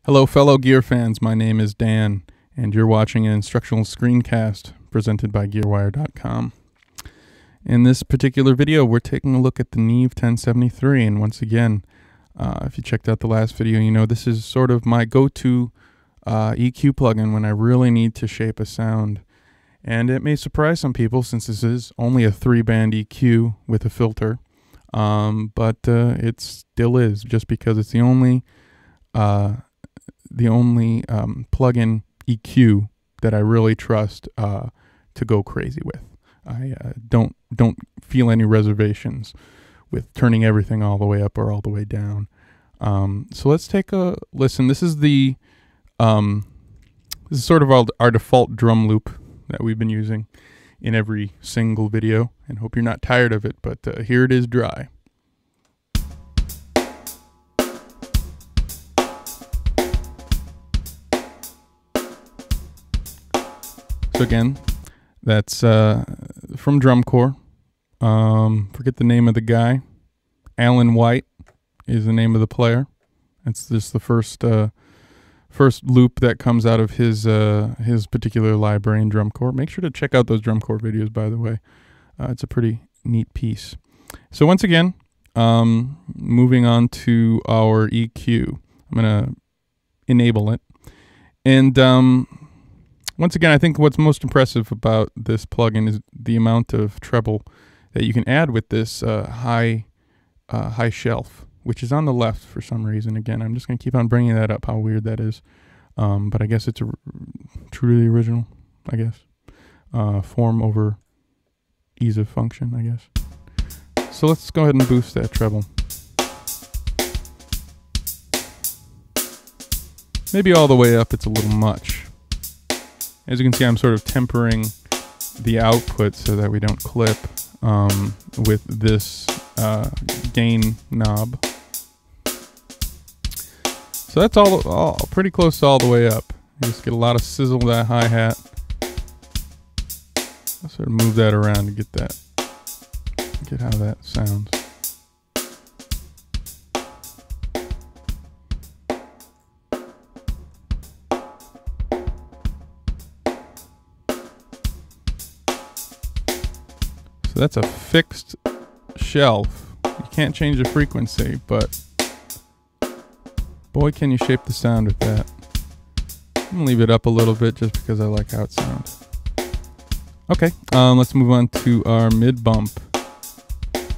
Hello fellow gear fans, my name is Dan, and you're watching an instructional screencast presented by GearWire.com. In this particular video, we're taking a look at the Neve 1073, and once again, if you checked out the last video, you know this is sort of my go-to EQ plugin when I really need to shape a sound. And it may surprise some people since this is only a 3-band EQ with a filter, but it still is, just because it's the only plug-in EQ that I really trust to go crazy with. I don't feel any reservations with turning everything all the way up or all the way down. So let's take a listen. This is the this is sort of our default drum loop that we've been using in every single video, and hope you're not tired of it. But here it is, dry. So again, that's from Drumcore. Forget the name of the guy. Alan White is the name of the player. It's just the first loop that comes out of his particular library in Drumcore. Make sure to check out those Drumcore videos, by the way. It's a pretty neat piece. So once again, moving on to our EQ. I'm going to enable it. And once again, I think what's most impressive about this plugin is the amount of treble that you can add with this high shelf, which is on the left for some reason. Again, I'm just going to keep on bringing that up, how weird that is. But I guess it's true to the original, I guess. Form over ease of function, I guess. So let's go ahead and boost that treble. Maybe all the way up, it's a little much. As you can see, I'm sort of tempering the output so that we don't clip with this gain knob. So that's all pretty close to all the way up. You just get a lot of sizzle with that hi-hat. I'll sort of move that around to get how that sounds. So that's a fixed shelf. You can't change the frequency, but boy, can you shape the sound with that. I'm gonna leave it up a little bit just because I like how it sounds. Okay, let's move on to our mid bump.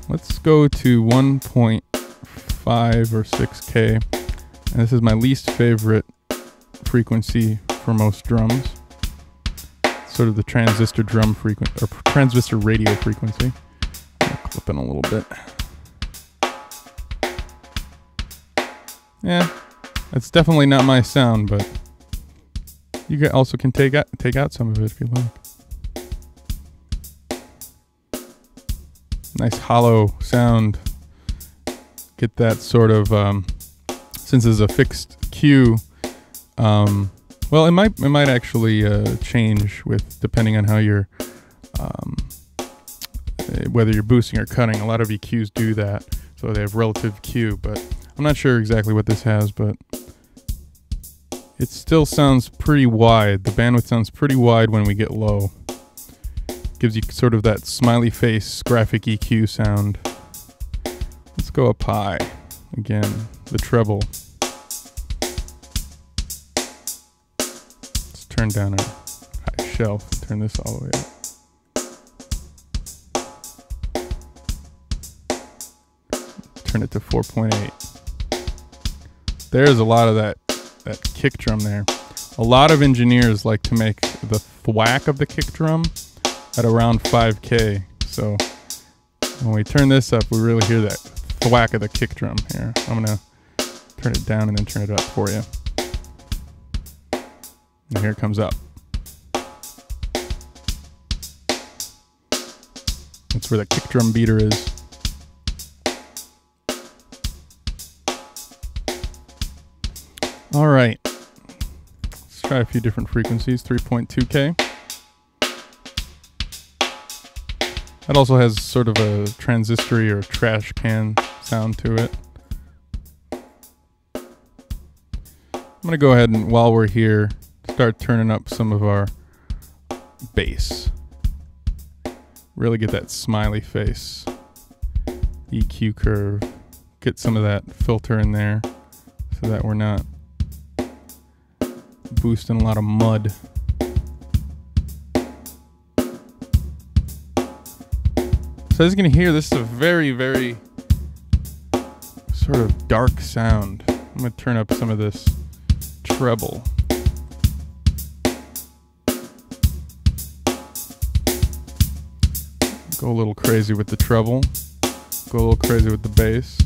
Let's go to 1.5 or 6K. And this is my least favorite frequency for most drums. Sort of the transistor drum frequency, or transistor radio frequency. I'll clip in a little bit. Yeah, it's definitely not my sound, but you also can take out some of it if you like. Nice hollow sound. Get that sort of since it's a fixed Q. Well, it might actually change with depending on how you're whether you're boosting or cutting. A lot of EQs do that, so they have relative Q. But I'm not sure exactly what this has, but it still sounds pretty wide. The bandwidth sounds pretty wide when we get low. Gives you sort of that smiley face graphic EQ sound. Let's go up high again. The treble. Turn down our high shelf and turn this all the way up. Turn it to 4.8. There's a lot of that kick drum there. A lot of engineers like to make the thwack of the kick drum at around 5K. So when we turn this up, we really hear that thwack of the kick drum here. I'm gonna turn it down and then turn it up for you. And here it comes up. That's where the kick drum beater is. All right. Let's try a few different frequencies. 3.2K. That also has sort of a transistory or trash can sound to it. I'm gonna go ahead and, while we're here, start turning up some of our bass. Really get that smiley face. EQ curve. Get some of that filter in there so that we're not boosting a lot of mud. So as you can hear, this is a very, very sort of dark sound. I'm going to turn up some of this treble. Go a little crazy with the treble. Go a little crazy with the bass.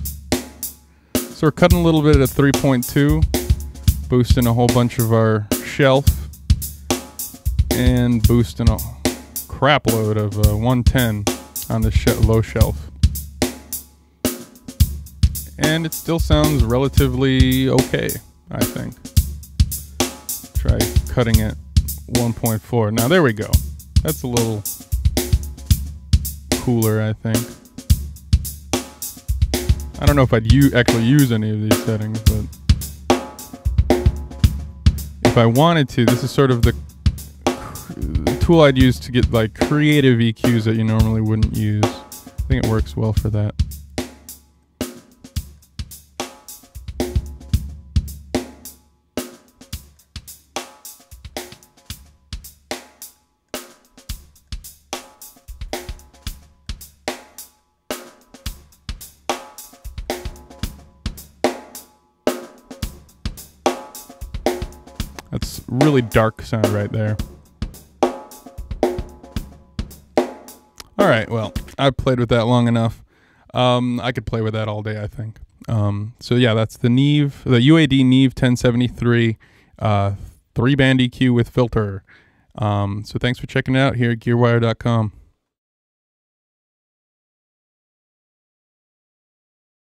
So we're cutting a little bit at 3.2, boosting a whole bunch of our shelf, and boosting a crap load of 110 on the low shelf. And it still sounds relatively okay, I think. Try cutting at 1.4. Now there we go. That's a little cooler, I think. I don't know if I'd actually use any of these settings, but if I wanted to, this is sort of the tool I'd use to get like creative EQs that you normally wouldn't use. I think it works well for that. That's really dark sound right there. All right, well, I've played with that long enough. I could play with that all day, I think. So yeah, that's the Neve, the UAD Neve 1073 3-band EQ with filter. So thanks for checking it out here at gearwire.com.